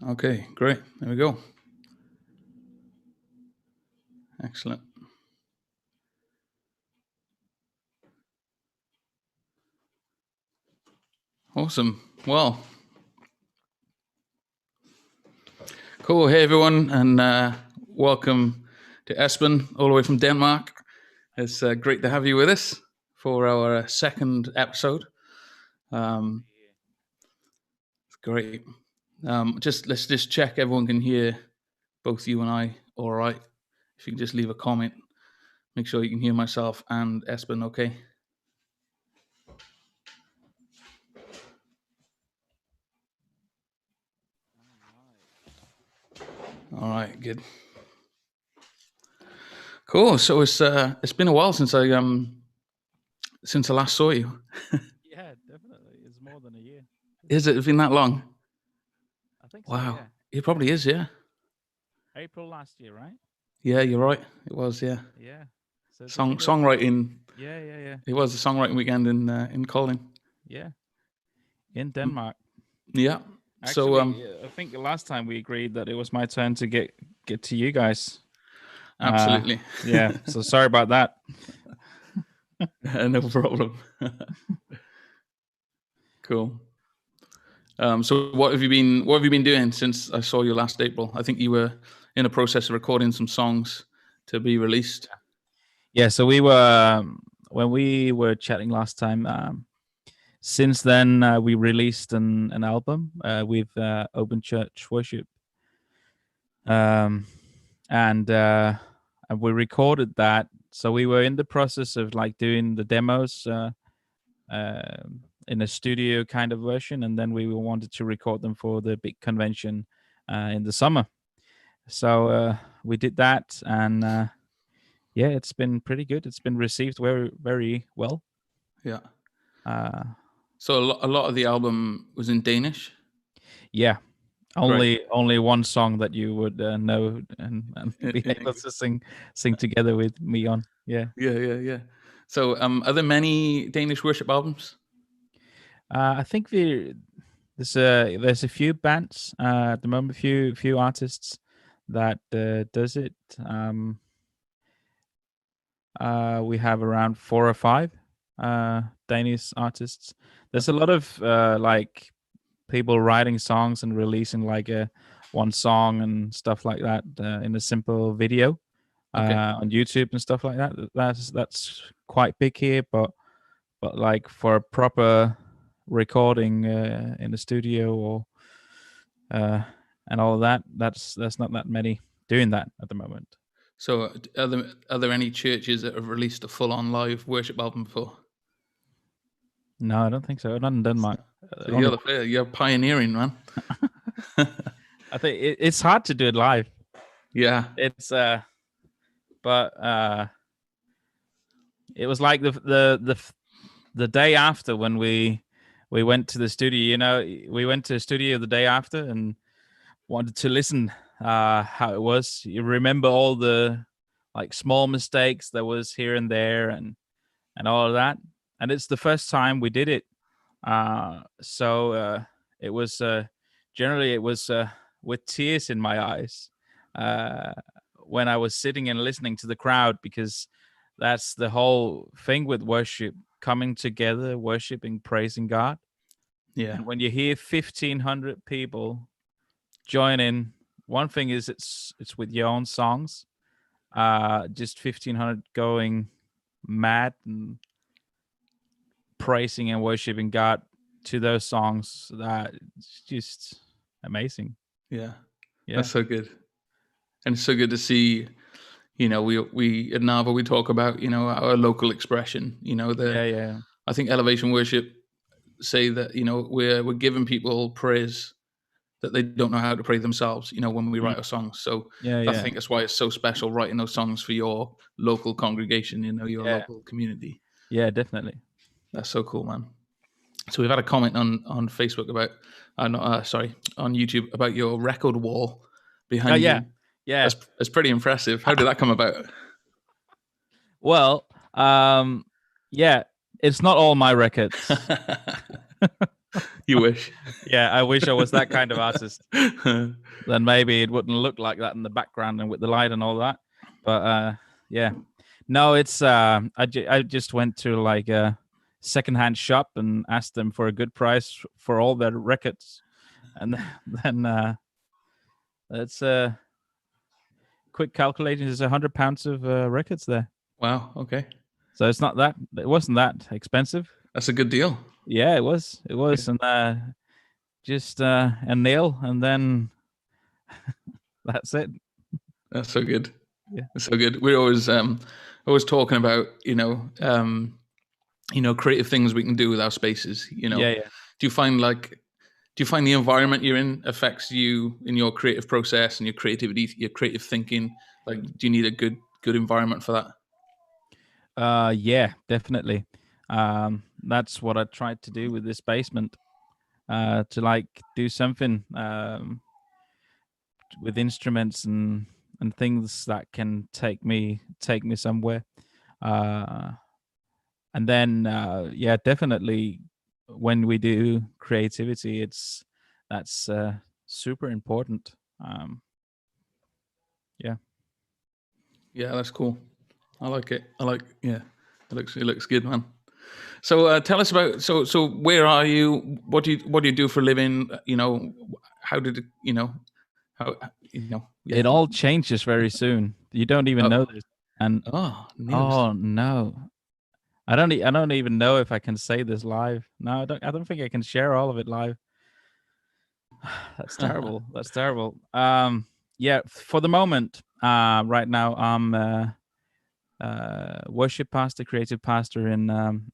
Okay, great. There we go. Excellent. Awesome. Well, cool. Hey, everyone, and welcome to Esben, all the way from Denmark. It's great to have you with us for our second episode. It's great. Let's just check everyone can hear both you and I all right. If you can just leave a comment, make sure you can hear myself and Esben, okay? All right, good. Cool. So it's been a while since I last saw you. Yeah, definitely. It's more than a year. Is it been that long? I think so. Wow. Yeah. It probably is, yeah. April last year, right? Yeah, you're right. It was, yeah. Yeah. So it's a bit Songwriting. Yeah. It was a songwriting weekend in Colin. Yeah. In Denmark. Yeah. Actually, I think the last time we agreed that it was my turn to get to you guys. Absolutely. Yeah. So sorry about that. No problem. Cool. So what have you been doing since I saw you last April? I think you were in a process of recording some songs to be released. Yeah. So we were when we were chatting last time. Since then, we released an album with Open Church Worship, and we recorded that. So we were in the process of like doing the demos in a studio kind of version, and then we wanted to record them for the big convention in the summer. So we did that, and yeah, it's been pretty good. It's been received very, very well. Yeah. So a lot of the album was in Danish. Yeah. Only one song that you would know and be able to sing together with me on. Yeah. So are there many Danish worship albums? I think there's a few bands at the moment, few artists that does it. We have around 4 or 5 Danish artists. There's a lot of like people writing songs and releasing like one song and stuff like that in a simple video on YouTube and stuff like that. That's quite big here, but like for a proper recording in the studio or and all of that, there's not that many doing that at the moment. So are there any churches that have released a full-on live worship album before? No, I don't think so. Not in Denmark. So you're pioneering, man. I think it's hard to do it live. Yeah. It's but it was like the day after when we went to the studio. You know, we went to the studio the day after and wanted to listen how it was. You remember all the like small mistakes there was here and there and all of that. And it's the first time we did it. So it was generally it was with tears in my eyes when I was sitting and listening to the crowd, because that's the whole thing with worship, coming together, worshiping, praising God. Yeah. And when you hear 1,500 people join in, one thing is it's with your own songs, just 1,500 going mad and praising and worshiping God to those songs. That's just amazing. Yeah. That's so good. And it's so good to see, you know, we at Navah, we talk about, you know, our local expression, you know, I think Elevation Worship say that, you know, we're giving people praise that they don't know how to pray themselves, you know, when we write our songs. So I think that's why it's so special writing those songs for your local congregation, you know, your local community. Yeah, definitely. That's so cool, man. So we've had a comment on Facebook about, on YouTube about your record wall behind you. Yeah. That's pretty impressive. How did that come about? Well, yeah, it's not all my records. You wish. Yeah, I wish I was that kind of artist. Then maybe it wouldn't look like that in the background and with the light and all that. But yeah, no, it's I just went to like a secondhand shop and asked them for a good price for all their records, and then it's quick calculation is £100 of records there. Wow. Okay. So it's not that it wasn't that expensive. That's a good deal. Yeah, it was. Yeah. And just a nail, and then that's it. That's so good. Yeah. That's so good. We're always talking about creative things we can do with our spaces. Yeah. Do you find the environment you're in affects you in your creative process and your creativity, your creative thinking? Like, do you need a good environment for that? Yeah, definitely. That's what I tried to do with this basement. To like do something with instruments and things that can take me somewhere. And then yeah, definitely when we do creativity, that's super important. Yeah. Yeah, that's cool. I like it. Yeah, it looks good, man. So tell us about so where are you? What do you do for a living? How did it? How yeah. It all changes very soon. You don't even know this. And news. oh no, I don't even know if I can say this live. No, I don't think I can share all of it live. That's terrible. That's terrible. Yeah, for the moment, right now I'm worship pastor, creative pastor in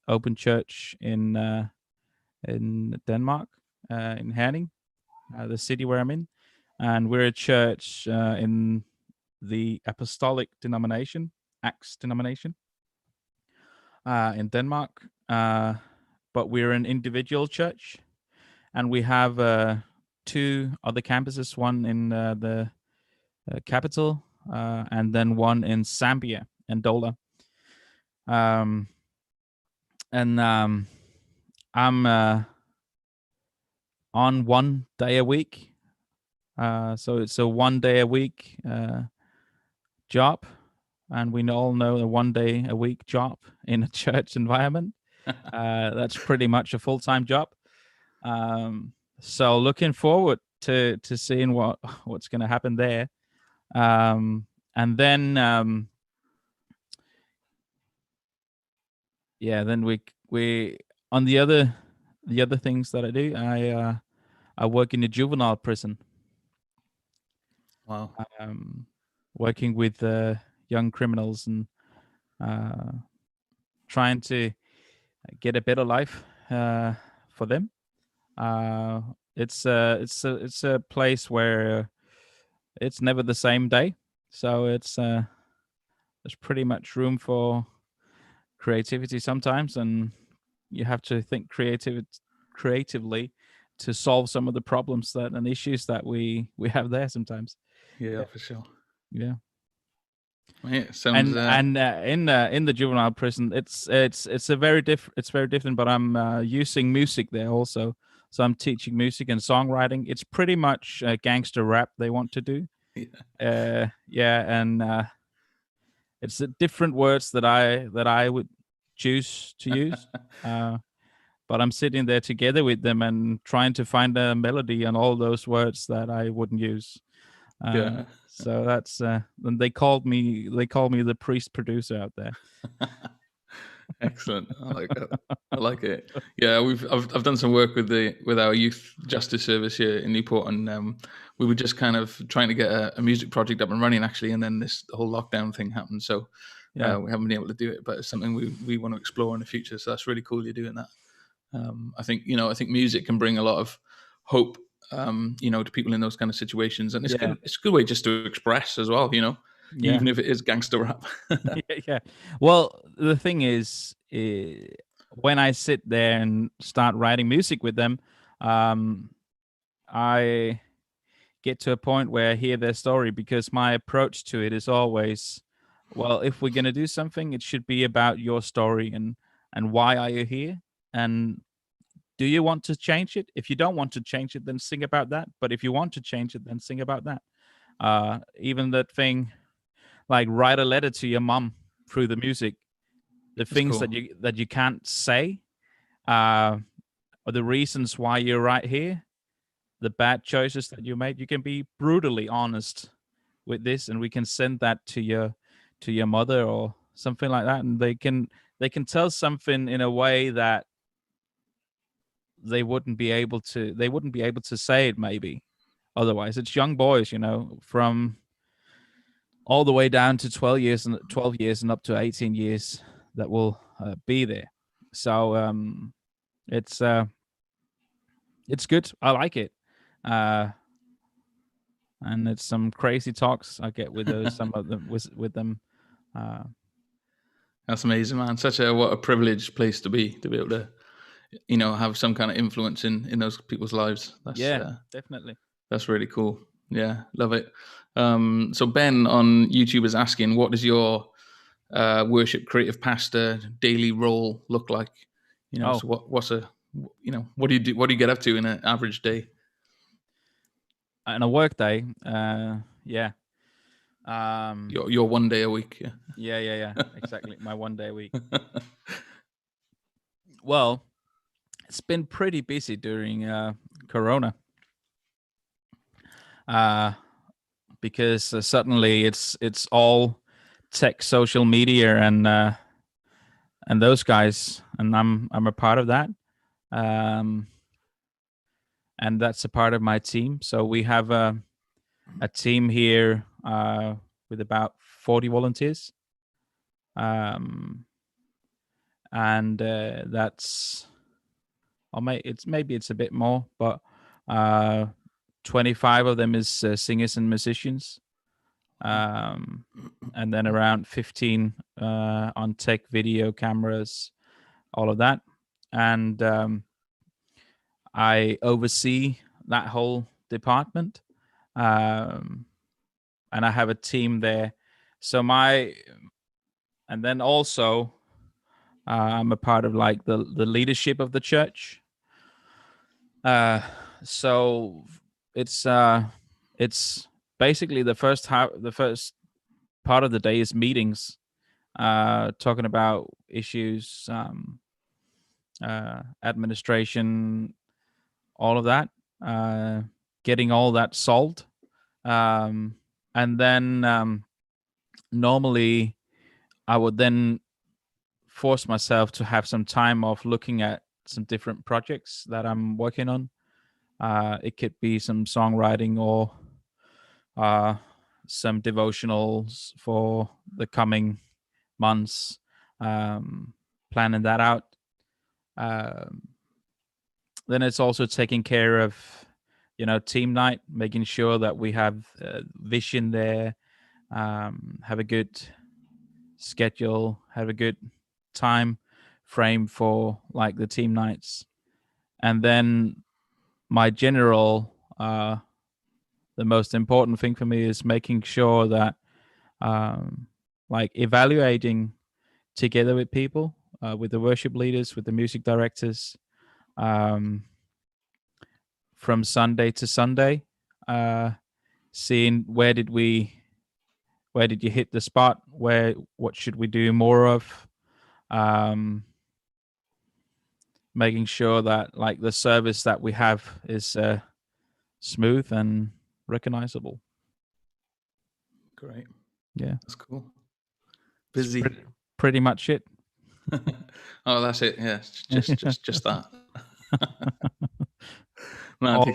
Open Church in Denmark, in Herning, the city where I'm in, and we're a church in the Apostolic denomination, Acts denomination, in Denmark. But we're an individual church, and we have 2 other campuses, one in the capital, and then one in Zambia and Dola. And I'm on 1 day a week. So it's a 1 day a week job. And we all know a 1 day a week job in a church environment. That's pretty much a full-time job. So looking forward to seeing what's going to happen there. And then yeah, then we on the other things that I do, I work in a juvenile prison. Wow. Working with young criminals and trying to get a better life for them. It's a place where it's never the same day, so there's pretty much room for creativity sometimes, and you have to think creatively to solve some of the problems and issues that we have there sometimes. Yeah, for sure. Yeah. Yeah, sounds. And in the juvenile prison, it's very different. But I'm using music there also, so I'm teaching music and songwriting. It's pretty much gangster rap they want to do. Yeah, and it's different words that I would choose to use. But I'm sitting there together with them and trying to find a melody on all those words that I wouldn't use. Yeah. So that's and they call me the priest producer out there. Excellent. I like it. Yeah, I've done some work with our youth justice service here in Newport, and we were just kind of trying to get a music project up and running actually, and then the whole lockdown thing happened. So we haven't been able to do it, but it's something we want to explore in the future. So that's really cool you're doing that. I think music can bring a lot of hope, to people in those kind of situations, and it's good. It's a good way just to express as well, even if it is gangster rap. Yeah. Well, the thing is, when I sit there and start writing music with them, I get to a point where I hear their story, because my approach to it is always, well, if we're going to do something, it should be about your story and why are you here, and Do you want to change it? If you don't want to change it, then sing about that. But if you want to change it, then sing about that. Even that thing, like write a letter to your mom through the music. The That's things cool. that you can't say, or the reasons why you're right here, the bad choices that you made. You can be brutally honest with this, and we can send that to your mother or something like that, and they can tell something in a way that they wouldn't be able to say it maybe otherwise. It's young boys, from all the way down to 12 years and up to 18 years that will be there. So it's good. I like it. And it's some crazy talks I get with some of them with them. That's amazing, man. What a privileged place to be able to, have some kind of influence in those people's lives. Definitely. That's really cool. Yeah, love it. So Ben on YouTube is asking, what does your worship creative pastor daily role look like? So what do you do? What do you get up to in an average day? In a work day, yeah. Your 1 day a week, yeah. Yeah. Exactly, my 1 day a week. Well, it's been pretty busy during Corona, because suddenly it's all tech, social media, and those guys, and I'm a part of that, and that's a part of my team. So we have a team here with about 40 volunteers, and that's, or maybe it's a bit more, but 25 of them is singers and musicians, and then around 15 on tech, video, cameras, all of that. And I oversee that whole department, and I have a team there. And then also I'm a part of like the leadership of the church. So it's basically the first part of the day is meetings, talking about issues, administration, all of that, getting all that solved, and then normally I would then force myself to have some time off looking at some different projects that I'm working on. It could be some songwriting or some devotionals for the coming months, planning that out. Then it's also taking care of, team night, making sure that we have vision there, have a good schedule, have a good time frame for like the team nights. And then my general, the most important thing for me is making sure that like evaluating together with people, with the worship leaders, with the music directors, from Sunday to Sunday, seeing where did you hit the spot, what should we do more of, making sure that like the service that we have is smooth and recognizable. Great. Yeah, that's cool. Busy. Pretty much it. Oh, that's it. Yeah, just that. Man, all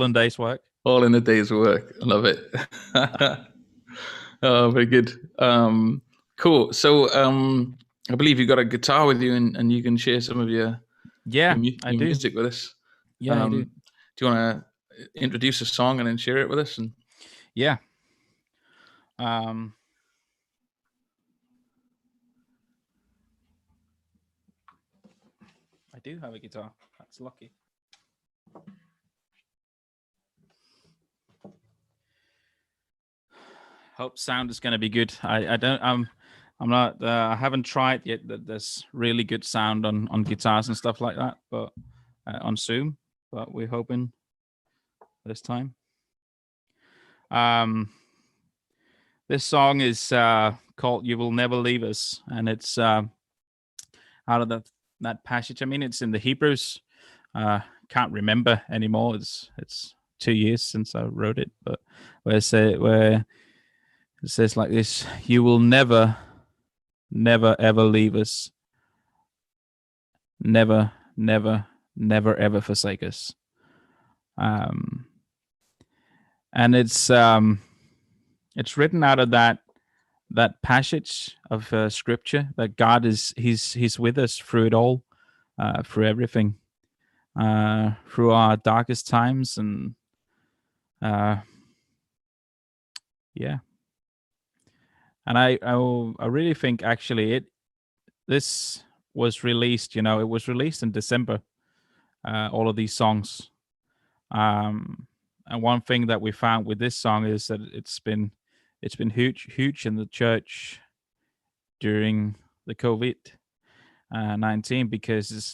in day's work. All in a day's work. I love it. Oh, very good. Cool. So, I believe you got a guitar with you, and you can share some of your music with us. Yeah, I do. Do you want to introduce a song and then share it with us? And yeah. I do have a guitar. That's lucky. Hope sound is going to be good. I don't. I'm not. I haven't tried yet. That there's really good sound on guitars and stuff like that, but on Zoom. But we're hoping this time. This song is called "You Will Never Leave Us," and it's out of that passage. I mean, it's in the Hebrews. Can't remember anymore. It's 2 years since I wrote it, but where it says like this: "You will never ever leave us. Never, never, never ever forsake us." And it's written out of that passage of scripture that God is he's with us through it all, through everything, through our darkest times, and yeah. And I really think actually this was released. It was released in December. All of these songs, and one thing that we found with this song is that it's been huge in the church during the COVID-19, because it's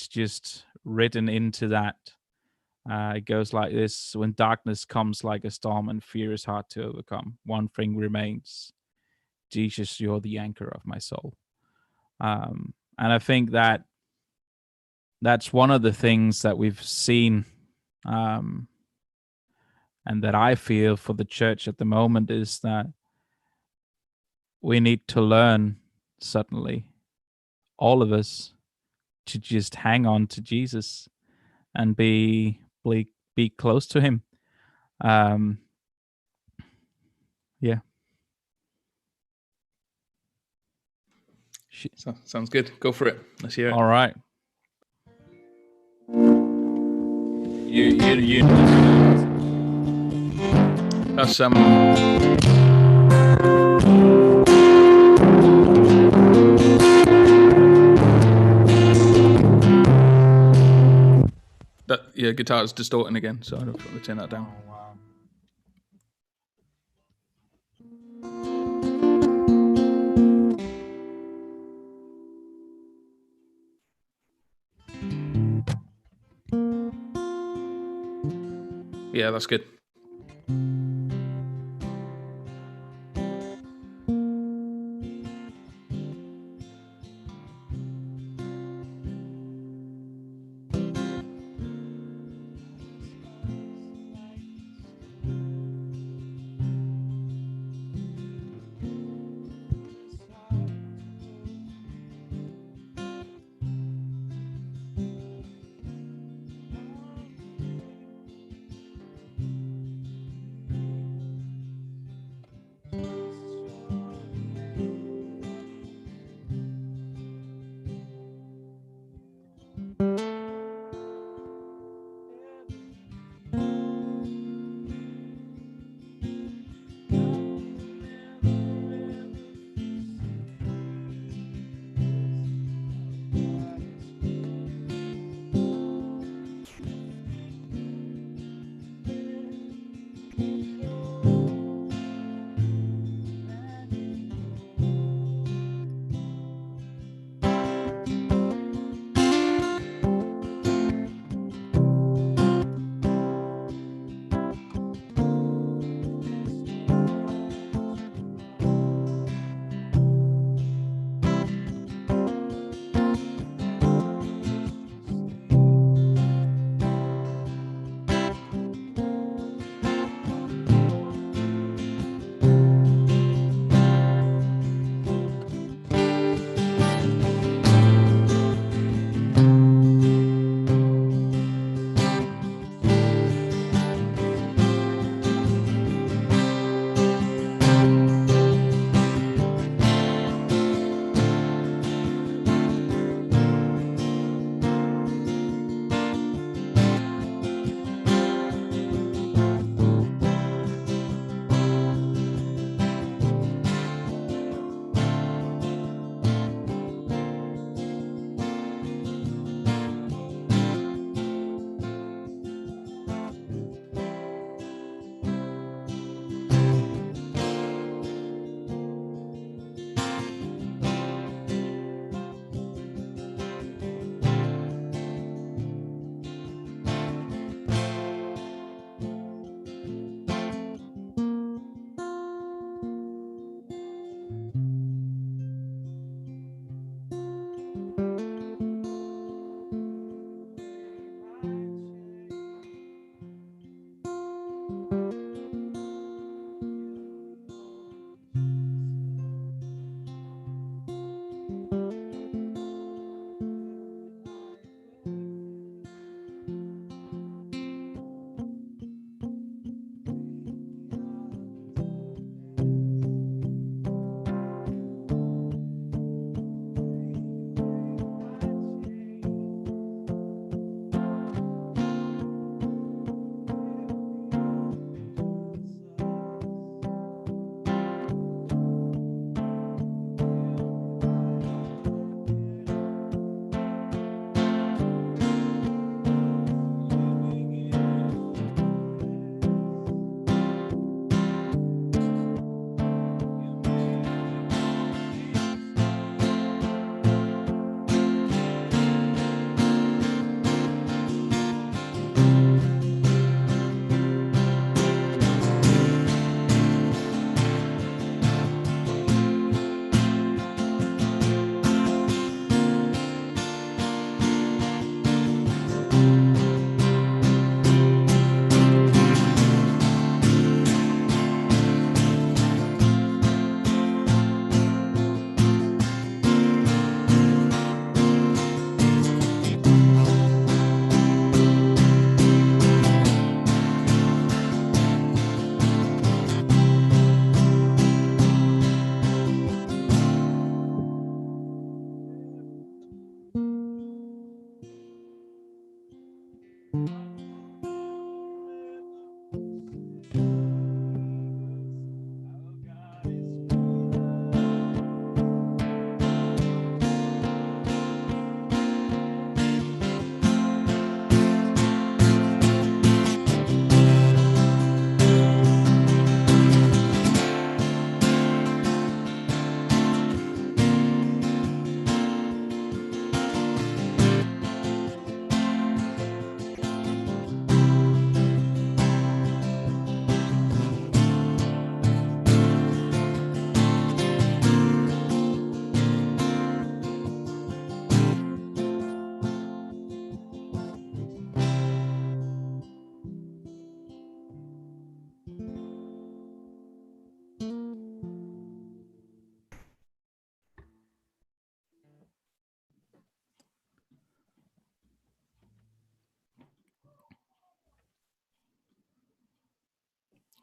just written into that. It goes like this: when darkness comes like a storm and fear is hard to overcome, one thing remains: Jesus, you're the anchor of my soul. And I think that that's one of the things that we've seen, and that I feel for the church at the moment, is that we need to learn, suddenly, all of us, to just hang on to Jesus and be close to him. Yeah. Sounds good. Go for it. Let's hear it. All right. You That's that guitar is distorting again, so I don't want to turn that down. Oh, wow. Yeah, that's good.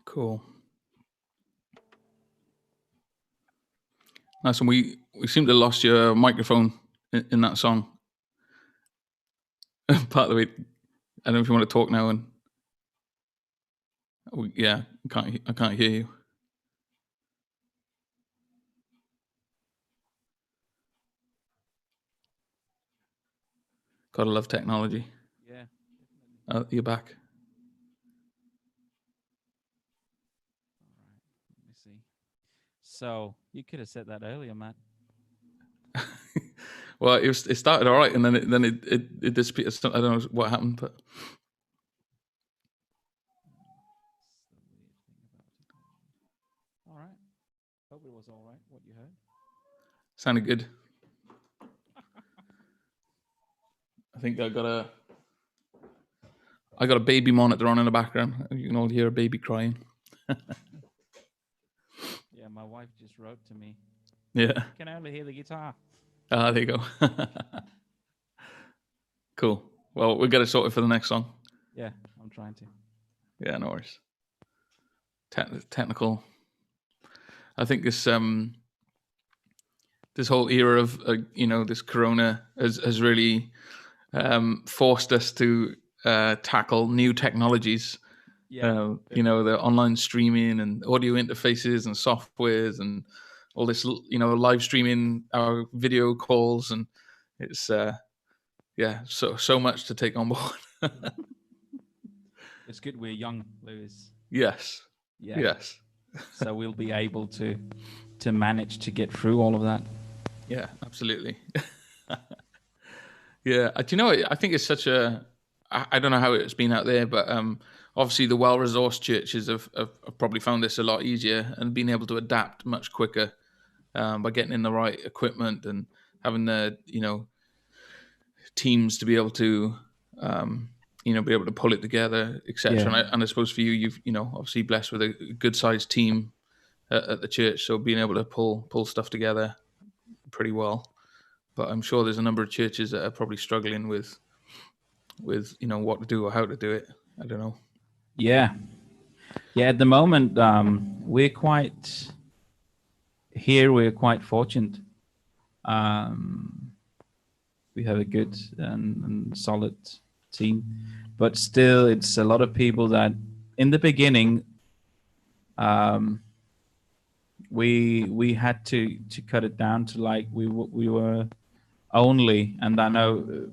Cool. Nice. And we seem to have lost your microphone in that song. Part of the way. I don't know if you want to talk now. And yeah, I can't hear you. Gotta love technology. Yeah. You're back. All right. Let me see. So you could have said that earlier, Matt. Well, it started all right, and then it disappeared. I don't know what happened, but All right. Hope it was all right. What you heard? sounded good. I think I got a baby monitor on in the background. You can all hear a baby crying. Yeah, my wife just wrote to me. Yeah. I can only hear the guitar. Ah, there you go. Cool. Well, we'll get it sorted for the next song. Yeah, I'm trying to. Yeah, no worries. Technical. I think this whole era of this Corona has really forced us to tackle new technologies. Yeah. The online streaming and audio interfaces and softwares and all this, live streaming our video calls, and it's so much to take on board. It's good we're young, Lewis. Yes. Yeah. Yes. So we'll be able to manage to get through all of that. Yeah, absolutely. Yeah, do you know? I think it's such a. I don't know how it's been out there, but obviously the well-resourced churches have probably found this a lot easier and been able to adapt much quicker by getting in the right equipment and having the teams to be able to be able to pull it together, etc. Yeah. And I suppose for you, you've obviously blessed with a good-sized team at the church, so being able to pull stuff together pretty well. But I'm sure there's a number of churches that are probably struggling with what to do or how to do it. I don't know. Yeah. Yeah, at the moment, we're quite fortunate. We have a good and solid team, but still, it's a lot of people that in the beginning, we had to cut it down to like we were only, and I know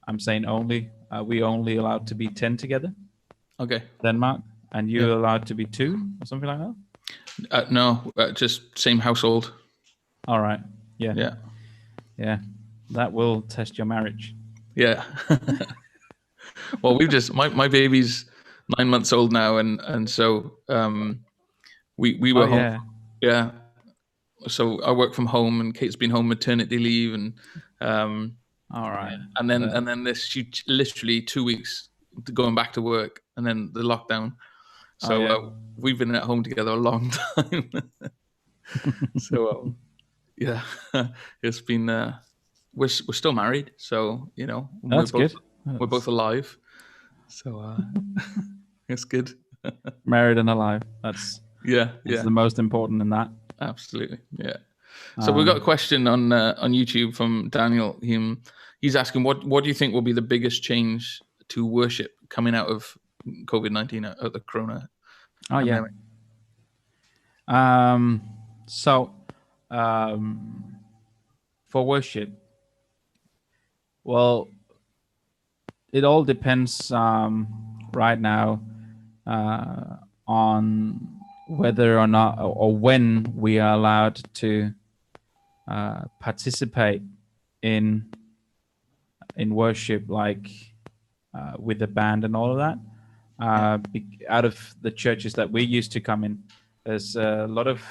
I'm saying only, we only allowed to be 10 together. Okay. Denmark, and you're allowed to be 2 or something like that. No, just same household. All right. Yeah. Yeah. Yeah. That will test your marriage. Yeah. Well, we've just my baby's 9 months old now, and so we were home. Yeah. So I work from home, and Kate's been home maternity leave, and all right, and then this she literally 2 weeks going back to work, and then the lockdown. So we've been at home together a long time. So yeah, it's been. We're still married, so that's good. We're both alive, so it's good. Married and alive. That's the most important in that. Absolutely, yeah. So we've got a question on YouTube from Daniel. He's asking, what do you think will be the biggest change to worship coming out of COVID-19, out of the Corona pandemic? So for worship, well, it all depends right now on whether or not or when we are allowed to participate in worship, like with the band and all of that. Out of the churches that we used to come in, there's a lot of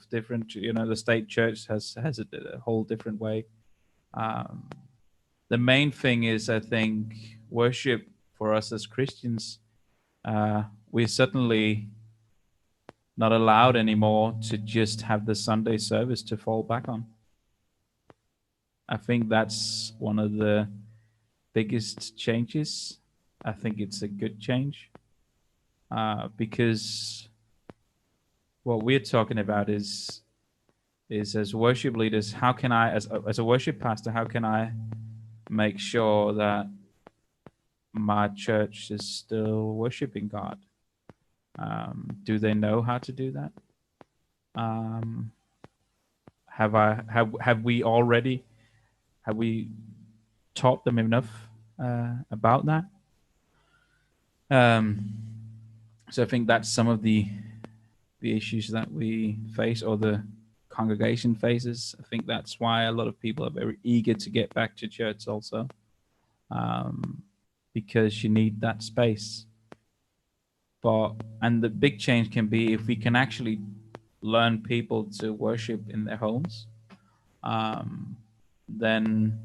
different. The state church has a whole different way. The main thing is, I think, worship for us as Christians. We're certainly not allowed anymore to just have the Sunday service to fall back on. I think that's one of the biggest changes. I think it's a good change. because what we're talking about is as worship leaders, how can I, as a worship pastor, how can I make sure that my church is still worshiping God? Do they know how to do that? Um, have we already have we taught them enough about that? Um, so I think that's some of the issues that we face, or the congregation faces. I think that's why a lot of people are very eager to get back to church also, because you need that space. And the big change can be if we can actually learn people to worship in their homes, then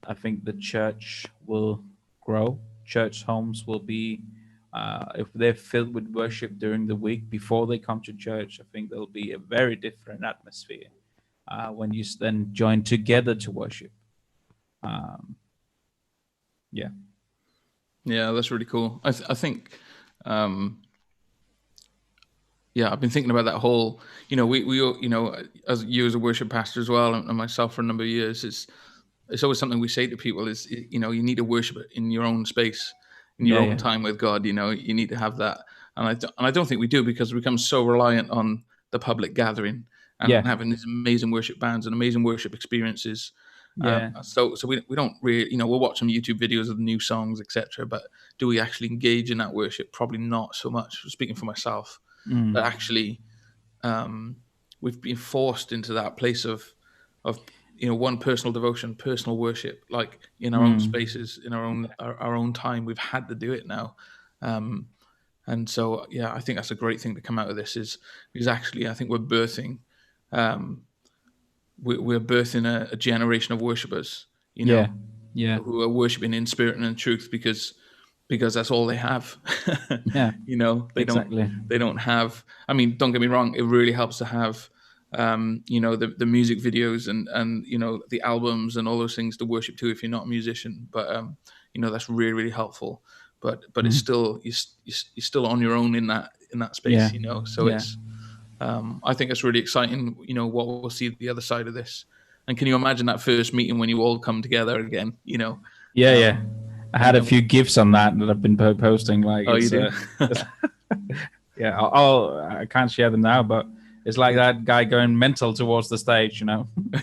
I think the church will grow. Church homes will be, if they're filled with worship during the week before they come to church, I think there'll be a very different atmosphere when you then join together to worship. Yeah. Yeah, that's really cool. I think, yeah, I've been thinking about that whole, as you as a worship pastor as well, and myself for a number of years, it's always something we say to people is, you need to worship in your own space, in your own time with God. You need to have that, and I don't think we do, because we become so reliant on the public gathering and having these amazing worship bands and amazing worship experiences. So we don't really, we'll watch some YouTube videos of the new songs, etc. But do we actually engage in that worship? Probably not so much. Speaking for myself, but actually, we've been forced into that place of one, personal devotion, personal worship, like in our own spaces, in our own time. We've had to do it now. And so, yeah, I think that's a great thing to come out of this, is because actually I think we're birthing we're birthing a generation of worshipers, who are worshiping in spirit and in truth, because that's all they have. They don't have, I mean, don't get me wrong, it really helps to have the music videos and the albums and all those things to worship to if you're not a musician. But that's really, really helpful. But it's still, you're still on your own in that space. So it's I think it's really exciting, what we'll see at the other side of this. And can you imagine that first meeting when you all come together again? Yeah. I had a few gifs on that I've been posting. Like, oh, you do? Yeah, I can't share them now, but it's like that guy going mental towards the stage,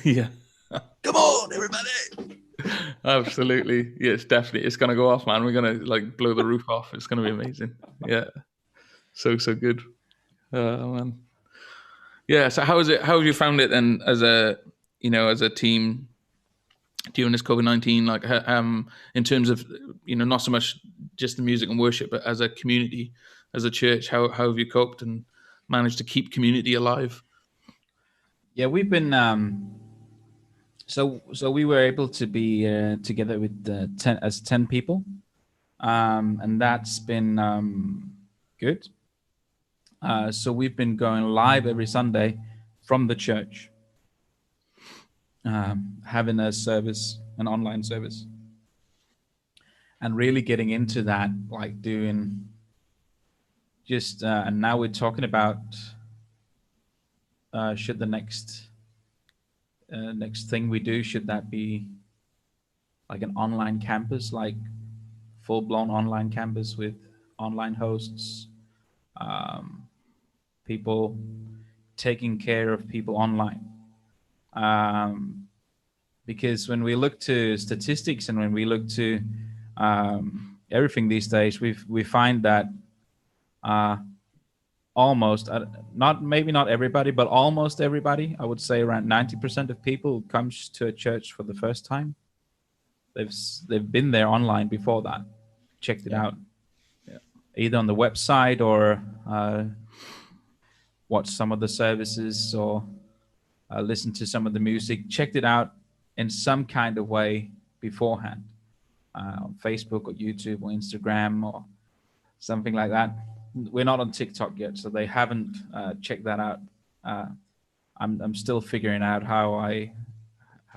Yeah. Come on, everybody. Absolutely. Yeah, it's gonna go off, man. We're gonna like blow the roof off. It's gonna be amazing. Yeah. So good. Man. Yeah. So how have you found it then, as a team during this COVID-19, like, in terms of, not so much just the music and worship, but as a community, as a church, how have you coped and managed to keep community alive? Yeah, we've been so we were able to be together with 10 people, and that's been good. So we've been going live every Sunday from the church, having a service, an online service, and really getting into that, like doing just. And now we're talking about should the next thing we do, should that be like an online campus, like full-blown online campus with online hosts, people taking care of people online. Because when we look to statistics and when we look to everything these days, we find that almost, maybe not everybody, but almost everybody, I would say around 90% of people who comes to a church for the first time, they've been there online before that, checked it out, either on the website or watched some of the services, or listened to some of the music, checked it out in some kind of way beforehand, on Facebook or YouTube or Instagram or something like that. We're not on TikTok yet, so they haven't checked that out. I'm still figuring out how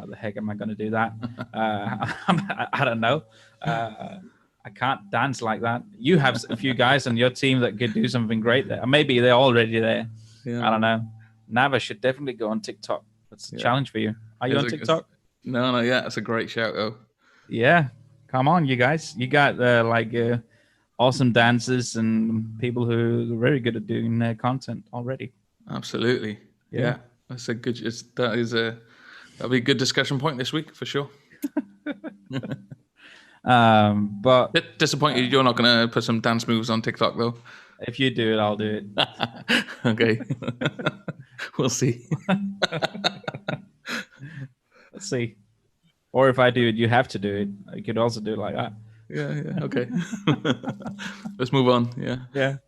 the heck am I going to do that? I don't know. I can't dance like that. You have a few guys on your team that could do something great there. Maybe they're already there. I don't know. Navah should definitely go on TikTok. That's a challenge for you. Are you on TikTok? No, yeah, that's a great shout though. Yeah, come on, you guys. You got awesome dancers and people who are very good at doing their content already. Absolutely. Yeah. That's a good. That'll be a good discussion point this week for sure. But disappointed you're not going to put some dance moves on TikTok though. If you do it, I'll do it. Okay. We'll see. Let's see. Or if I do it, you have to do it. You could also do it like that. Yeah. Okay. Let's move on. Yeah.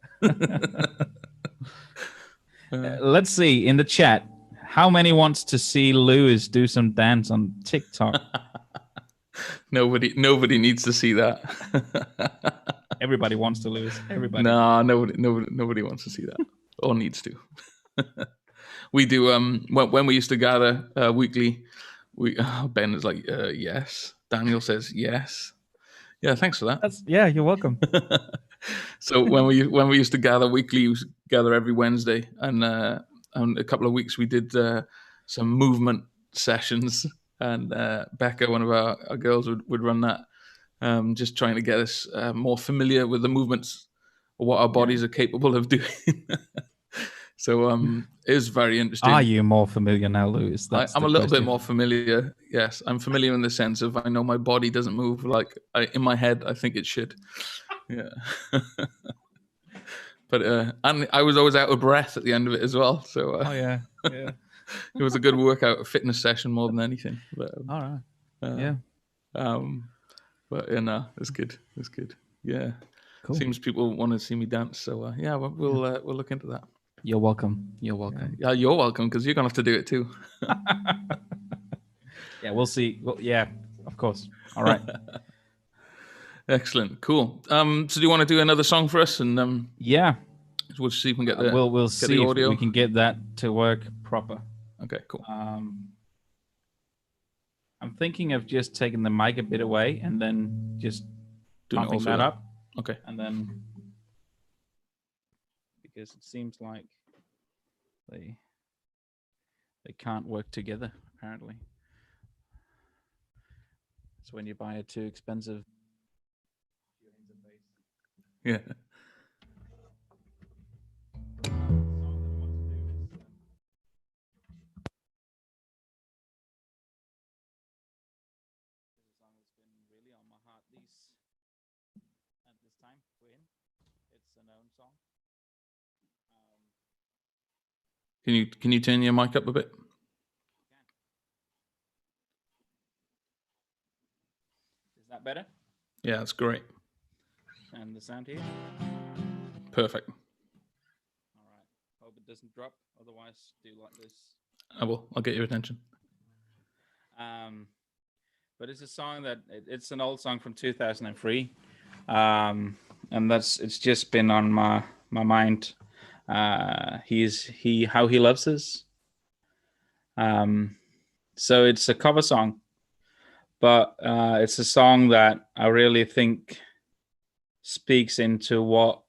Let's see in the chat. How many wants to see Lewis do some dance on TikTok? Nobody needs to see that. Everybody wants to, Lewis. Everybody. No, nobody wants to see that or needs to. We do. When we used to gather weekly, Ben is like, yes. Daniel says yes. Yeah, thanks for that. You're welcome. So when we used to gather weekly, we used to gather every Wednesday, and a couple of weeks we did some movement sessions, and Becca, one of our girls, would run that, just trying to get us more familiar with the movements, or what our bodies are capable of doing. So it was very interesting. Are you more familiar now, Lewis? I'm a little bit more familiar. Yes, I'm familiar in the sense of I know my body doesn't move like in my head I think it should. Yeah. But and I was always out of breath at the end of it as well. So yeah. It was a good workout, a fitness session more than anything. But, all right. But it's good. It's good. Yeah. Cool. Seems people want to see me dance. So we'll look into that. You're welcome. You're welcome. Yeah, you're welcome because you're gonna have to do it too. Yeah, we'll see. Well, yeah, of course. All right. Excellent. Cool. So do you want to do another song for us? And yeah, we'll see if we can get the we'll see if we can get that to work proper. Okay. Cool. I'm thinking of just taking the mic a bit away and then just pumping that up. Okay. And then because it seems like they can't work together apparently. It's when you buy a too expensive. Yeah. Can you turn your mic up a bit? Is that better? Yeah, that's great. And the sound here? Perfect. All right. Hope it doesn't drop. Otherwise, do like this. I will. I'll get your attention. But it's a song it's an old song from 2003, and it's just been on my mind. How he loves us. So it's a cover song, but it's a song that I really think speaks into what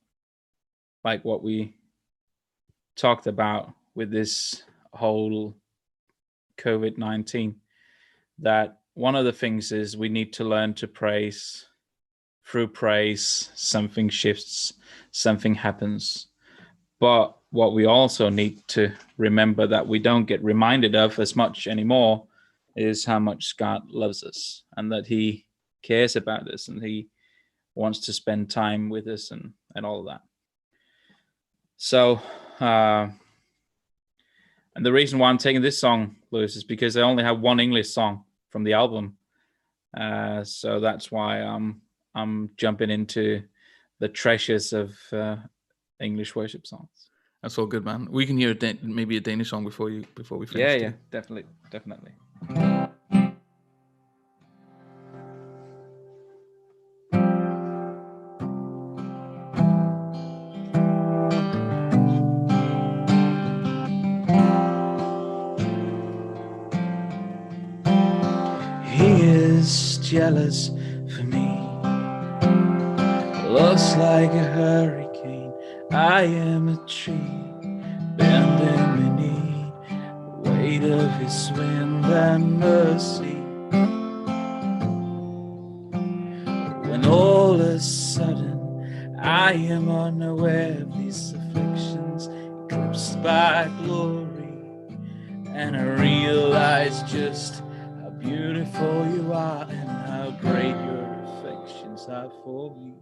we talked about with this whole COVID-19, that one of the things is we need to learn to praise. Through praise, something shifts, something happens. But what we also need to remember that we don't get reminded of as much anymore is how much God loves us and that he cares about us and he wants to spend time with us and all of that. So, and the reason why I'm taking this song, Lewis, is because I only have one English song from the album. So that's why I'm jumping into the treasures of English worship songs. That's all good, man. We can hear maybe a Danish song before we finish. Yeah, definitely. He is jealous for me. Looks like a hurricane. I am a tree bending beneath the weight of his wind and mercy. When all is sudden I am unaware of these afflictions, eclipsed by glory, and I realize just how beautiful you are and how great your affections are for me.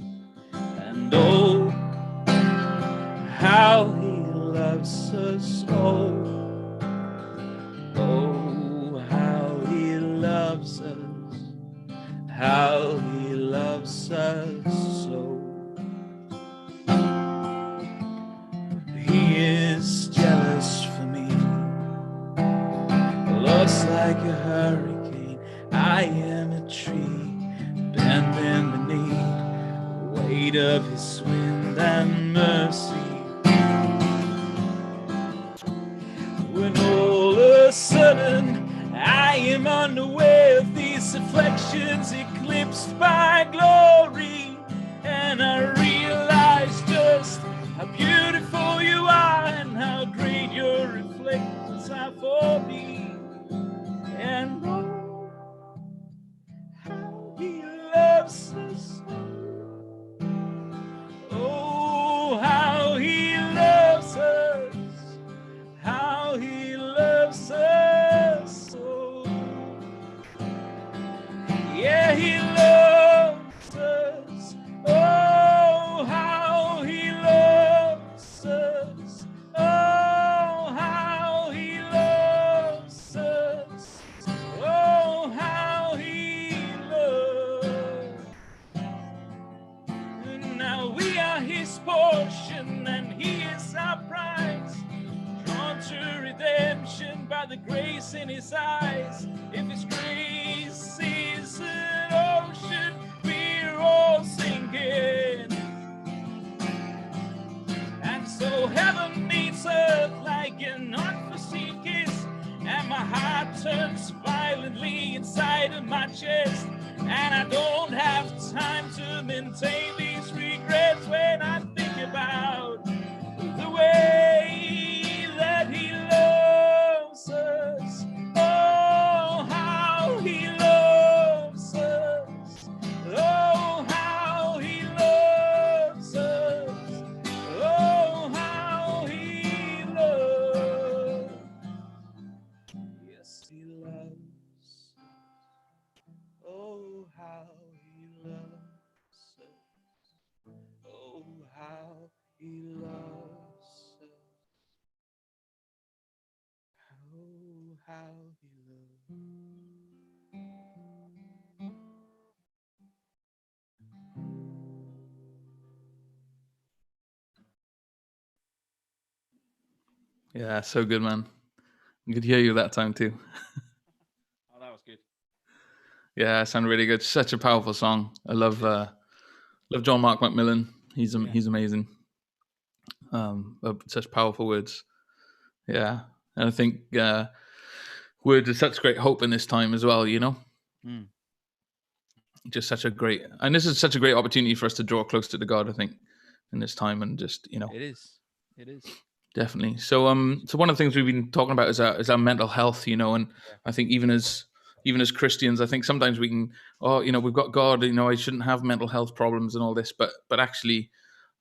And oh, how he loves us, oh, how he loves us, how he loves us so. He is jealous for me. Looks like a hurricane. I am a tree bending beneath the weight of his wind and mercy. When all of a sudden I am unaware of these afflictions, eclipsed by glory, and I realize just how beautiful you are and how great your reflections are for me. And oh, how he loves us, oh, how he loves us, how he loves us so. Yeah, he loves us. Oh, how he loves us. Oh, how he loves us. Oh, how he loves. Now we are his portion and he is our prize, drawn to redemption by the grace in his eyes. If his grace is an ocean, we're all sinking. And so heaven meets earth like an unforeseen kiss, and my heart turns violently inside of my chest. And I don't have time to maintain these regrets when I think about the way that he loves us. Oh, how he loves us. Oh, how he loves us. Oh, how he loves. Yes, he loves. Oh, how he loves us. Oh, how he loves us. Oh, how he loves. Yeah, so good, man. I could hear you that time too. Oh, that was good. Yeah, it sounded really good. Such a powerful song. I love John Mark McMillan. He's amazing. Such powerful words. Yeah, and I think words are such great hope in this time as well. You know, just such a great, and this is such a great opportunity for us to draw closer to God. I think in this time, and just it is definitely. So one of the things we've been talking about is our mental health. You know, and I think even as Christians, I think sometimes we can, we've got God. You know, I shouldn't have mental health problems and all this, but actually,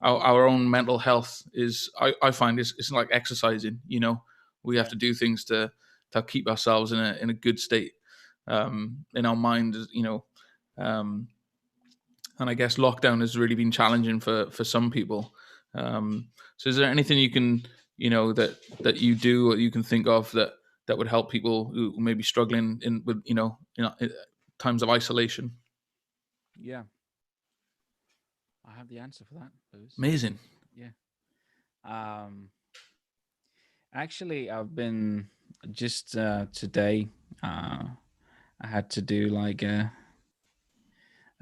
our own mental health is, I find, it's like exercising. You know, we have to do things to keep ourselves in a good state, in our mind. You know, and I guess lockdown has really been challenging for some people. So is there anything you can, that you do or you can think of that would help people who may be struggling with times of isolation? Yeah, I have the answer for that, Lewis. Amazing. Yeah. Actually, I've been just today. I had to do like a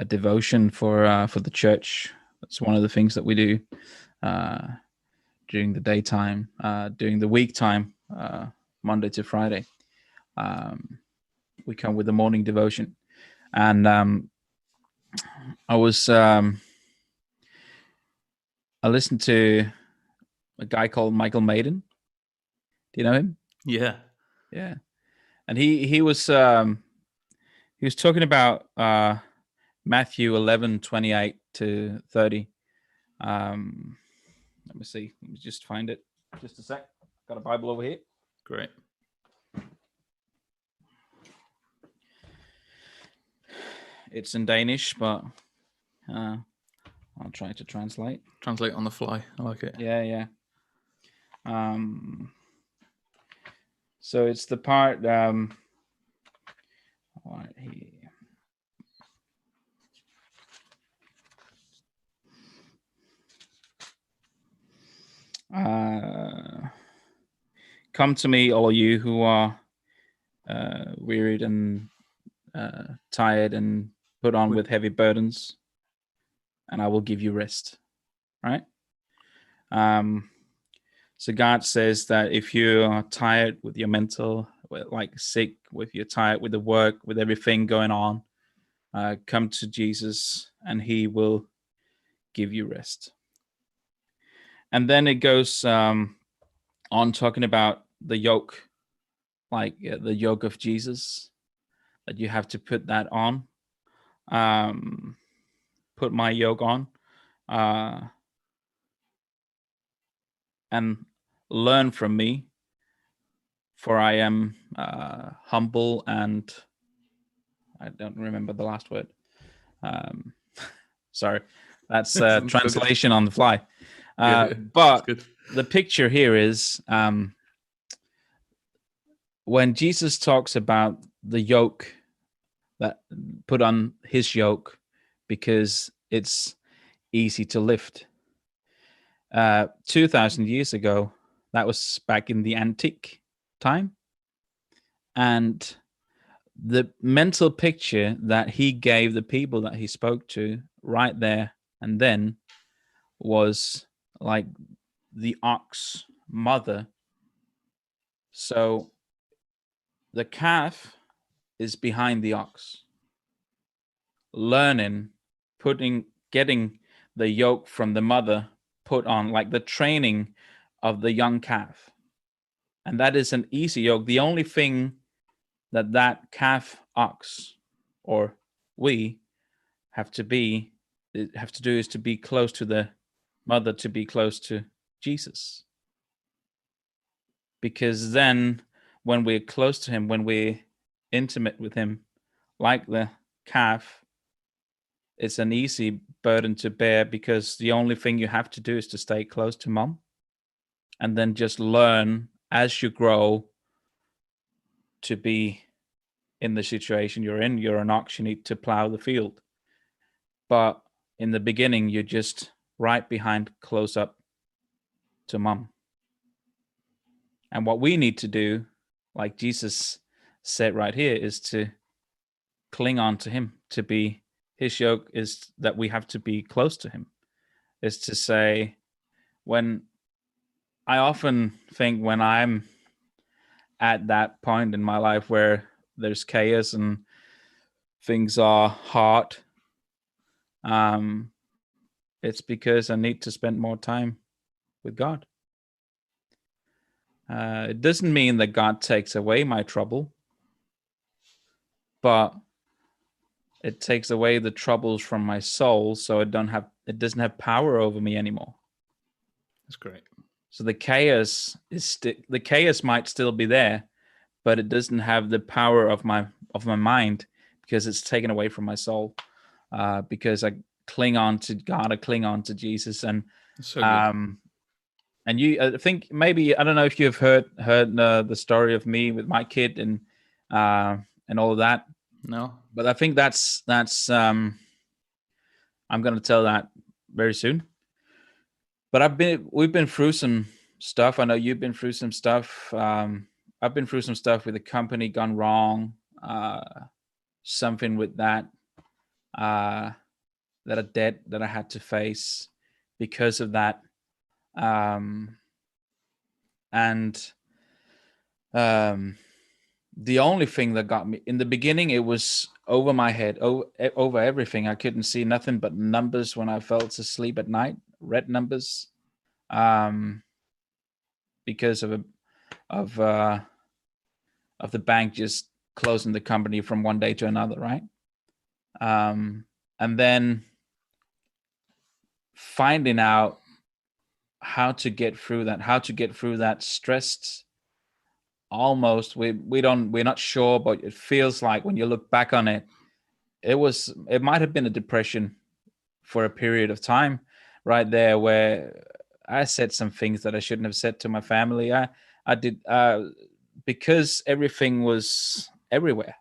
devotion for the church. That's one of the things that we do during the daytime, during the week time, Monday to Friday. We come with the morning devotion, and I was I listened to a guy called Michael Maiden. Do you know him? Yeah. Yeah. And he was talking about Matthew 11:28-30. Let me see. Let me just find it. Just a sec. Got a Bible over here. Great. It's in Danish, but I'll try to translate. Translate on the fly. I like it. Yeah. So it's the part right here. Come to me, all you who are wearied and tired and put on with heavy burdens, and I will give you rest. Right? So God says that if you are tired with your mental, like sick, if you're tired with the work, with everything going on, come to Jesus and he will give you rest. And then it goes on talking about the yoke, like the yoke of Jesus, that you have to put that on. Put my yoke on and learn from me, for I am humble and I don't remember the last word. Sorry, that's translation on the fly. But the picture here is when Jesus talks about the yoke, that put on his yoke because it's easy to lift. 2,000 years ago, that was back in the antique time. And the mental picture that he gave the people that he spoke to right there and then was like the ox mother. So the calf is behind the ox, learning, getting the yoke from the mother put on, like the training of the young calf. And that is an easy yoke. The only thing that calf ox, or we, have to do is to be close to the mother, to be close to Jesus. Because then when we're close to him, when we're intimate with him, like the calf, it's an easy burden to bear, because the only thing you have to do is to stay close to mom and then just learn as you grow to be in the situation you're in. You're an ox, you need to plow the field. But in the beginning, you're just right behind, close up to mom. And what we need to do, like Jesus said right here, is to cling on to him. To be his yoke is that we have to be close to him. Is to say, when I often think when I'm at that point in my life where there's chaos and things are hard, it's because I need to spend more time with God. It doesn't mean that God takes away my trouble, but it takes away the troubles from my soul, so it doesn't have power over me anymore. That's great. So the chaos the chaos might still be there, but it doesn't have the power of my mind, because it's taken away from my soul. Because I cling on to God, I cling on to Jesus, and so good. And I think maybe, I don't know if you've heard the story of me with my kid and all of that. No, but I think that's I'm going to tell that very soon. But we've been through some stuff. I know you've been through some stuff. I've been through some stuff with the company gone wrong. Something with that a debt that I had to face because of that. And the only thing that got me in the beginning, it was over my head, over everything. I couldn't see nothing but numbers when I fell to sleep at night. red numbers, because of the bank just closing the company from one day to another, right? And then finding out how to get through that stressed, almost, we're not sure, but it feels like when you look back on it, it might have been a depression for a period of time right there, where I said some things that I shouldn't have said to my family. I did, because everything was everywhere.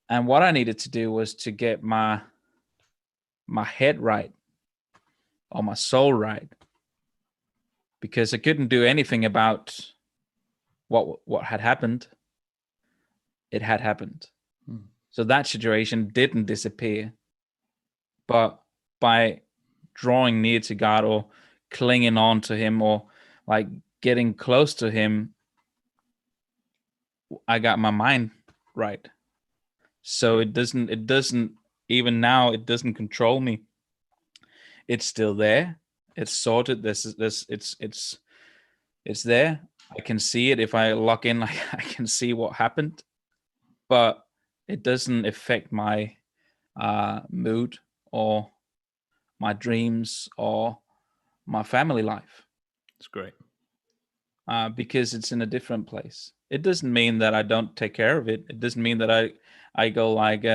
And what I needed to do was to get my head right, or my soul right, because I couldn't do anything about what had happened. It had happened. So that situation didn't disappear. But by drawing near to God, or clinging on to him, or like getting close to him, I got my mind right. So it doesn't even now, it doesn't control me. It's still there. It's sorted. It's there. I can see it. If I log in, I can see what happened, but it doesn't affect my mood, or my dreams, or my family life. It's great. Because it's in a different place. It doesn't mean that I don't take care of it. It doesn't mean that I go like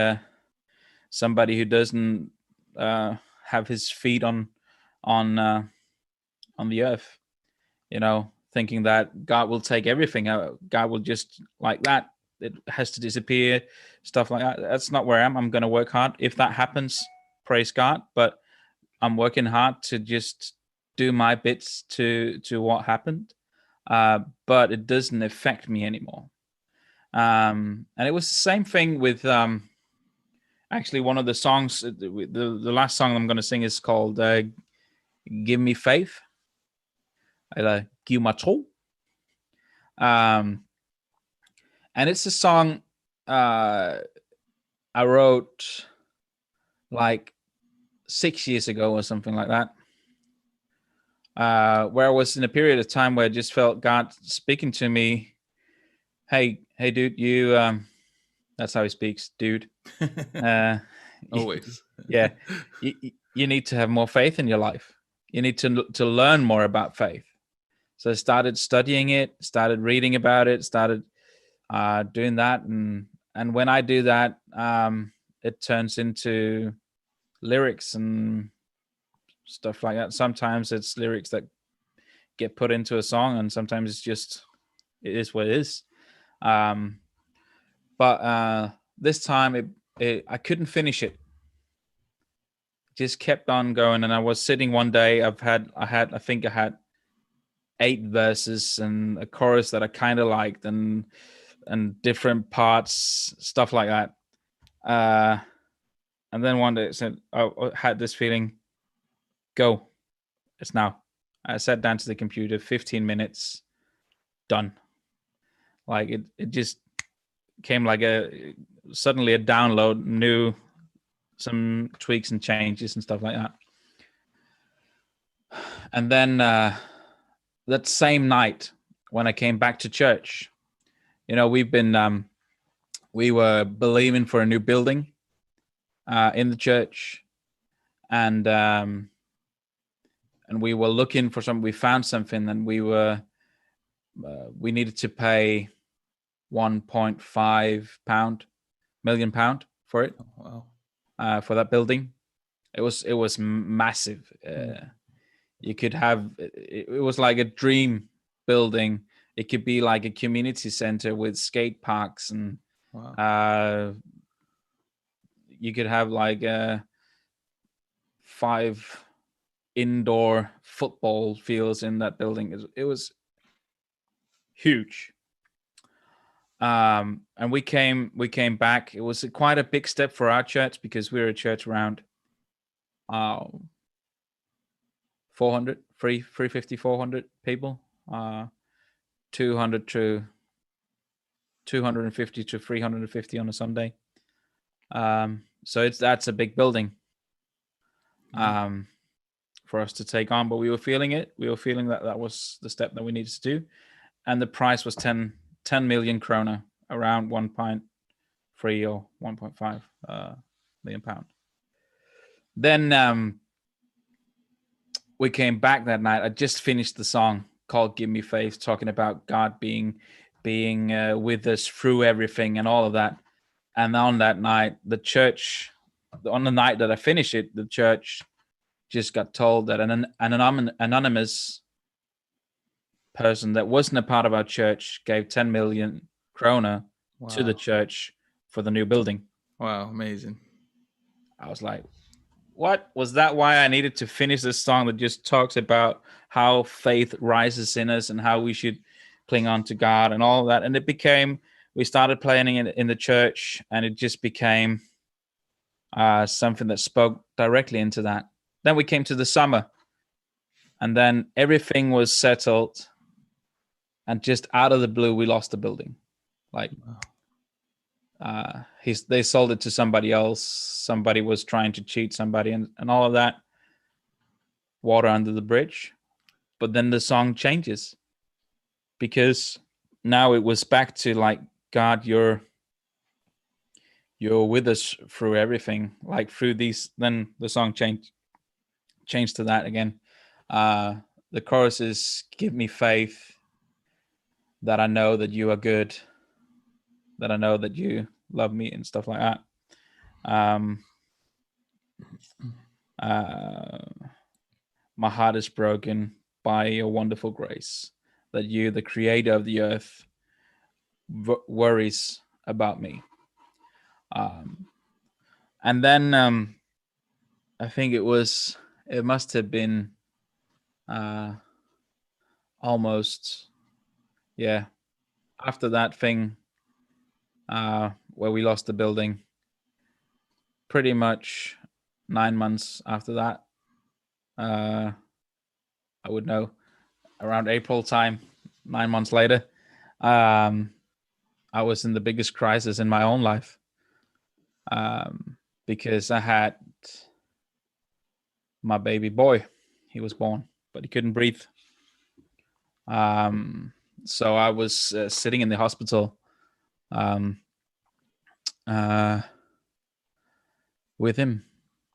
somebody who doesn't have his feet on the earth, thinking that God will take everything. God will just like that. It has to disappear, stuff like that. That's not where I am. I'm going to work hard. If that happens, praise God. But I'm working hard to just do my bits to what happened. But it doesn't affect me anymore. And it was the same thing with actually one of the songs. The last song I'm going to sing is called "Give Me Faith." Eller "Giv mig tro." And it's a song I wrote like 6 years ago or something like that, where I was in a period of time where I just felt God speaking to me. Hey, dude, you. That's how he speaks, dude. Always. Yeah, you need to have more faith in your life. You need to learn more about faith. So I started studying it, started reading about it, started doing that, and when I do that, it turns into lyrics and stuff like that. Sometimes it's lyrics that get put into a song, and sometimes it's just, it is what it is. But this time I couldn't finish it. Just kept on going, and I was sitting one day. I think I had 8 verses and a chorus that I kind of liked, and different parts, stuff like that. And then one day it said, I had this feeling, go, it's now. I sat down to the computer, 15 minutes, done. Like it just came like suddenly a download, knew some tweaks and changes and stuff like that. And then that same night when I came back to church, we were believing for a new building in the church, and we were looking for something. We found something, and we needed to pay 1.5 million pound for it. Oh, wow. For that building. It was massive. You could have, it was like a dream building. It could be like a community center with skate parks, and wow. You could have like 5 indoor football fields in that building. It was huge. And we came back. It was quite a big step for our church, because we're a church around 350, 400 people, 200 to 250 to 350 on a Sunday. So that's a big building. for us to take on, but we were feeling it. We were feeling that that was the step that we needed to do. And the price was 10 million krona, around 1.3 or 1.5 million pound. Then we came back that night. I just finished the song called "Give Me Faith," talking about God being with us through everything and all of that. And on that night, the church, on the night that I finished it, the church just got told that an anonymous person that wasn't a part of our church gave 10 million krona to the church for the new building. Wow, amazing. I was like, what? Was that why I needed to finish this song that just talks about how faith rises in us and how we should cling on to God and all of that? And it became, we started playing it in the church, and it just became something that spoke directly into that. Then we came to the summer, and then everything was settled, and just out of the blue, we lost the building. Like, they sold it to somebody else. Somebody was trying to cheat somebody, and all of that. Water under the bridge. But then the song changes, because now it was back to like, God, you're with us through everything, like through these. Then the song changed to that again. The chorus is, give me faith that I know that you are good, that I know that you love me, and stuff like that. My heart is broken by your wonderful grace, that you, the creator of the earth, worries about me. And then I think it must have been almost, after that thing where we lost the building, pretty much 9 months after that, I would know, around April time, 9 months later, I was in the biggest crisis in my own life, because I had my baby boy. He was born, but he couldn't breathe. So I was sitting in the hospital with him,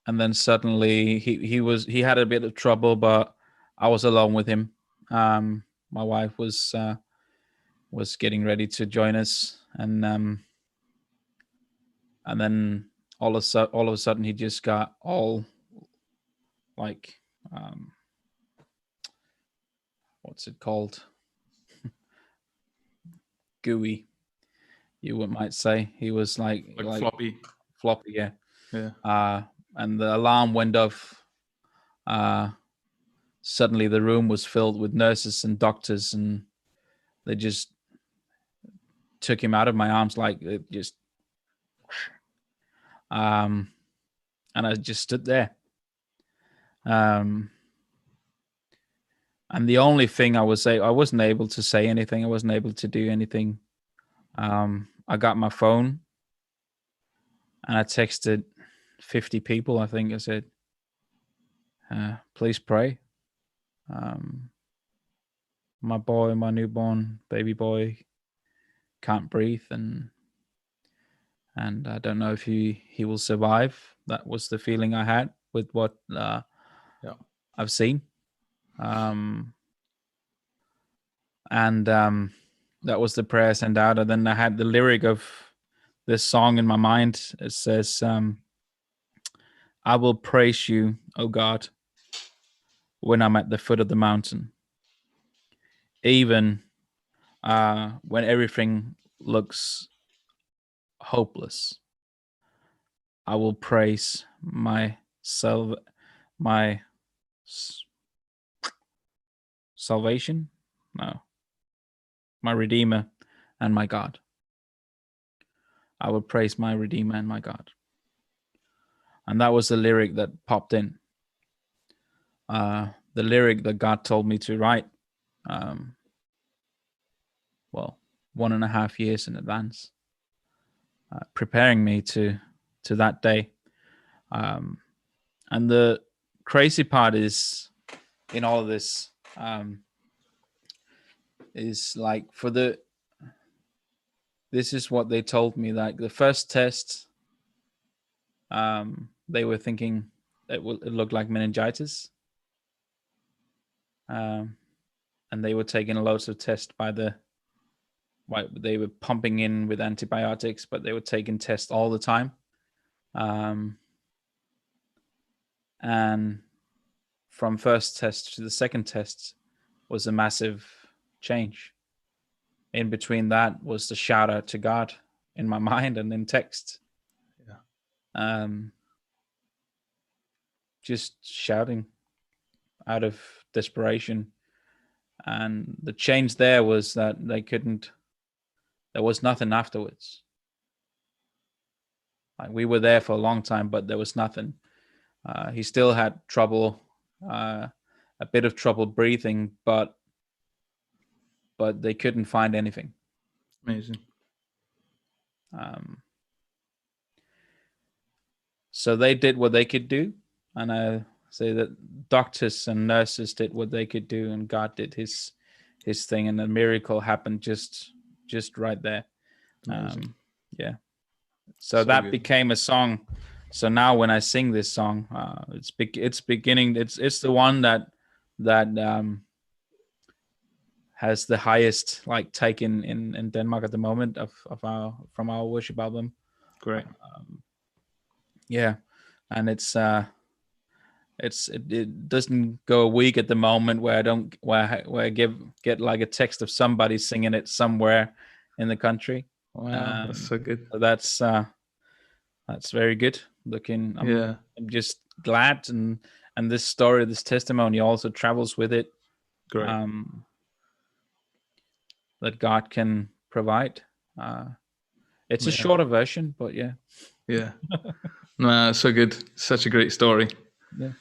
and then suddenly he had a bit of trouble, but I was alone with him. My wife was getting ready to join us, and then all of a sudden he just got all like, what's it called? Gooey, you might say. He was like floppy, yeah. And the alarm went off. Suddenly the room was filled with nurses and doctors, and they just took him out of my arms, like it just, and I just stood there. And the only thing I wasn't able to say anything. I wasn't able to do anything. I got my phone and I texted 50 people. I think I said, please pray. My newborn baby boy can't breathe, and I don't know if he will survive. That was the feeling I had with what I've seen. And that was the prayer I sent out. And then I had the lyric of this song in my mind. It says, I will praise you, O God, when I'm at the foot of the mountain, even when everything looks hopeless. I will praise my salvation? No. My Redeemer and my God. I will praise my Redeemer and my God. And that was the lyric that popped in. The lyric that God told me to write, 1.5 years in advance, preparing me to that day. And the crazy part is in all of this is like this is what they told me, like the first test, they were thinking it looked like meningitis, and they were taking loads of tests they were pumping in with antibiotics, but they were taking tests all the time, and from first test to the second test was a massive change. In between that was the shout out to God in my mind and in text. Yeah. Just shouting out of desperation. And the change there was that there was nothing afterwards. Like we were there for a long time, but there was nothing. He still had trouble, a bit of trouble breathing, but they couldn't find anything. Amazing. So they did what they could do, and I say that doctors and nurses did what they could do, and God did his thing, and a miracle happened just right there. Yeah. So that good. Became a song. So now when I sing this song, it's beginning. It's the one that has the highest like take in Denmark at the moment from our worship album. Great. Yeah, and it doesn't go a week at the moment where I get like a text of somebody singing it somewhere in the country. Wow, that's so good. So that's very good. I'm just glad, and this story, this testimony also travels with it. Great. That God can provide. It's a shorter version, but yeah. Yeah. No, so good. Such a great story. Yeah.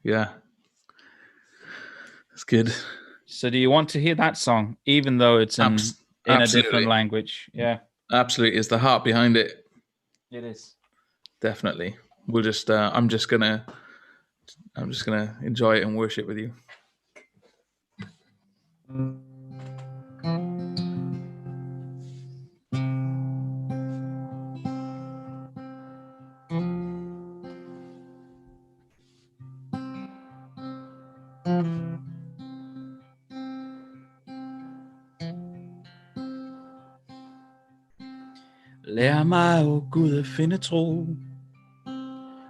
Yeah. It's good. So do you want to hear that song, even though it's in a different language? Yeah. Absolutely. It's the heart behind it. It is. Definitely. We'll just I'm just gonna enjoy it and worship with you. Lær mig, o Gud, at finde tro,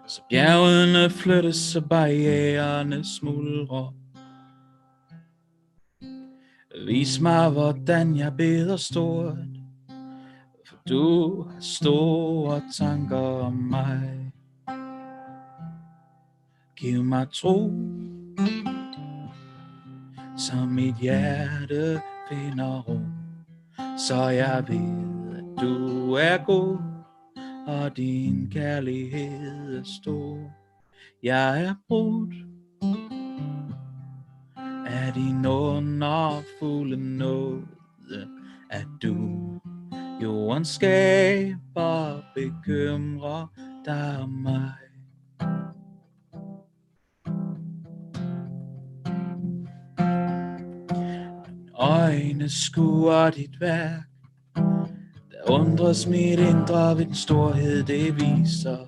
så bjergene flyttes og barriererne smuldrer. Vis mig, hvordan jeg beder stort, for du har store tanker om mig. Giv mig tro, så mit hjerte finder ro, så jeg ved, at du er god, og din kærlighed er stor. Jeg er brudt af din underfulde nåde, at du jordens skaber bekymrer dig om mig. Øjne skuer dit værk, der undres mit indre ved den storhed det viser.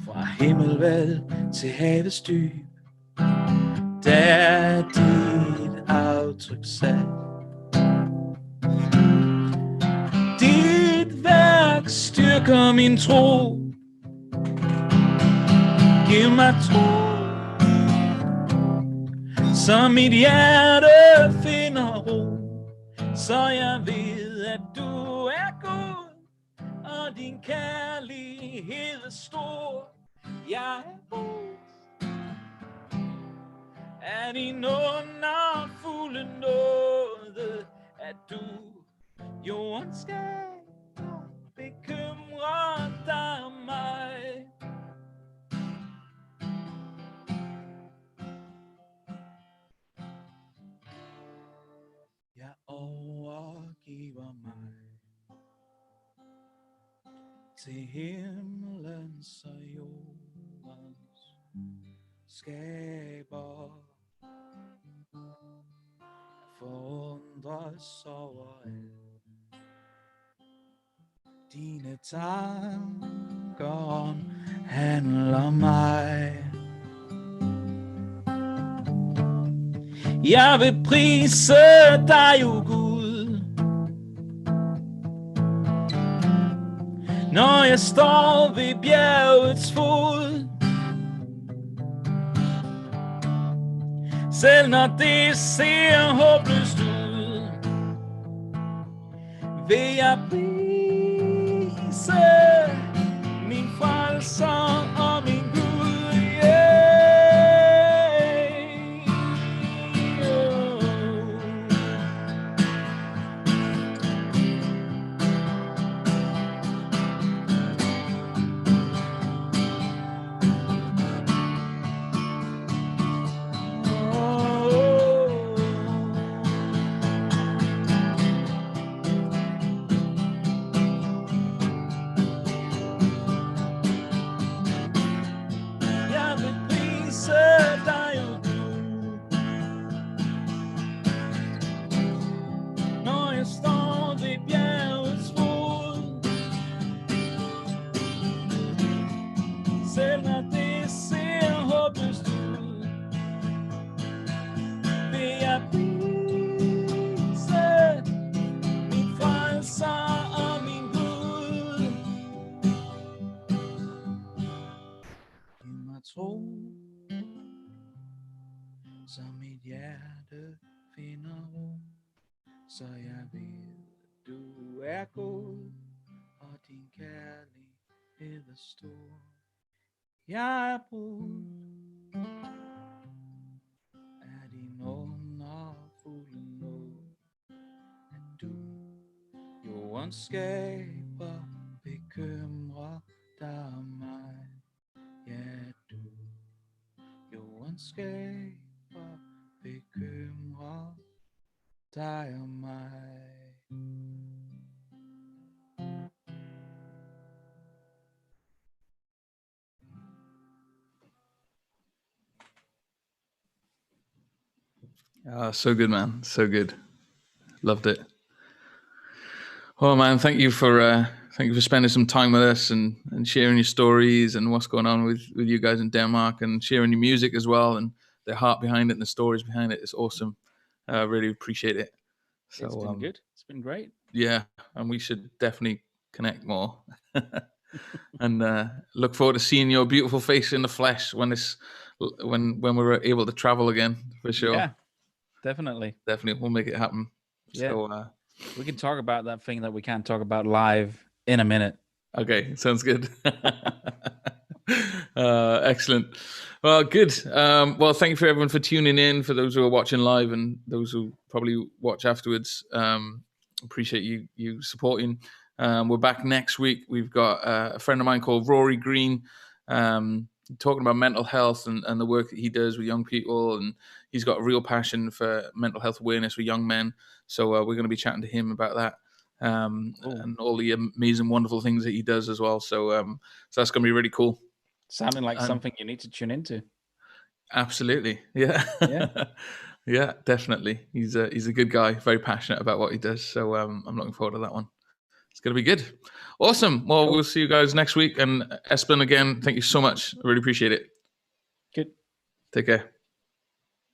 Fra himmelvælv til havets dyb, der er dit aftryk sat. Dit værk styrker min tro. Giv mig tro, så mit hjerte finder ro, så jeg ved, at du er god, og din kærlighed er stor. Jeg er brudt af din underfulde nåde, at du jordens skaber bekymrer dig om mig. Jeg overgiver mig til himmelens og jordens skaber, forundres over alt. Dine tanker handler mig. Jeg vil prise dig, o Gud, når jeg står ved bjergets fod. Selv når det ser håbløst ud, vil jeg prise min frelser og min Gud. Yeah. Så mit hjerte finder ro, så jeg ved, du er god, og din kærlighed er stor. Jeg er brudt af din underfulde nåd, at du, jordens skaber, bekymrer dig om mig. Ja, du, jordens skaber, bekymrer dig om mig. Oh, so good, man. So good. Loved it. Oh man, thank you for spending some time with us and sharing your stories and what's going on with you guys in Denmark, and sharing your music as well, and the heart behind it and the stories behind it. It's awesome. I really appreciate it. So, it's been good. It's been great. Yeah, and we should definitely connect more. And look forward to seeing your beautiful face in the flesh when we're able to travel again, for sure. Yeah, definitely. We'll make it happen. Yeah. So we can talk about that thing that we can't talk about live in a minute. Okay, sounds good. Excellent. Well, good. Well, thank you for everyone for tuning in, for those who are watching live and those who probably watch afterwards. Appreciate you supporting. We're back next week. We've got a friend of mine called Rory Green, talking about mental health and the work that he does with young people, and he's got a real passion for mental health awareness with young men. So we're going to be chatting to him about that. And all the amazing, wonderful things that he does as well. So that's going to be really cool. Sounding like something you need to tune into. Absolutely. Yeah. Yeah, definitely. He's a good guy, very passionate about what he does. So I'm looking forward to that one. It's going to be good. Awesome. Well, We'll see you guys next week. And Esben, again, thank you so much. I really appreciate it. Good. Take care.